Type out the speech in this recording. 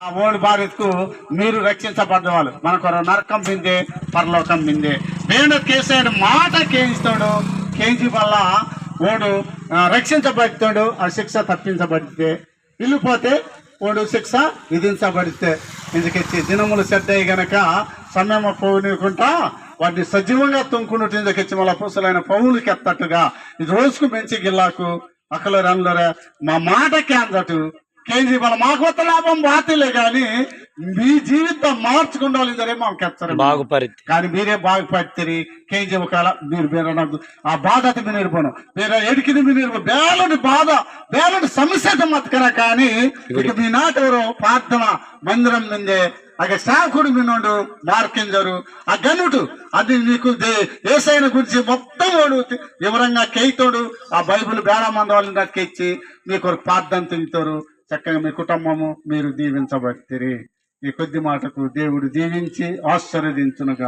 ఆ ఓడి భార్యకు మీరు రక్షించబడ్డ వాళ్ళు మనకు నరకం మిందే పరలోకం మిందే. దేవుడు కేసాడు మాట కేయిస్తాడు. కేజీ వల్ల ఓడు రక్షించబడతాడు. ఆ శిక్ష తప్పించబడితే వెళ్ళిపోతే ఓడు శిక్ష విధించబడితే ఇందుకెచ్చి దినములు చెడ్డాయి గనక సమయం పోనీకుంటా వాటిని సజీవంగా తుంకున్నట్టు ఇందుకెచ్చి మళ్ళీ పుసలైన పౌలకి ఎత్తట్టుగా ఇది రోజుకు పెంచి గిల్లాకు అక్కలు రన్నులరే మా మాటకి అందటు కేజీ వాళ్ళ మాకు కొత్త లాభం బాతిలే కానీ మీ జీవితం మార్చుకుండాలి సరే మాకు ఎత్తారు బాగుపరితి కానీ మీరే బాగుపడితే కేజీ ఒకవేళ మీరు నాకు ఆ బాధ మీ నిర్పణం వేరే ఎడికిది మీ నిర్పణం బేలుడి బాధ బేలుడి సమస్య మతకర కానీ ఇక మీ నాటెవరో ప్రార్థన మందిరం మిందే అక్కడ శాఖుడు వినోడు మార్కింజరు ఆ గనుడు అది నీకు ఏసైన గురించి మొత్తం వాడు వివరంగా కేయితోడు ఆ బైబుల్ బేడమంది వాళ్ళని ఇచ్చి మీకు ప్రార్థన తింటారు. చక్కగా మీ కుటుంబము మీరు దీవించబడితే ఈ కొద్ది మాటకు దేవుడు దీవించి ఆశీర్వదించునుగా.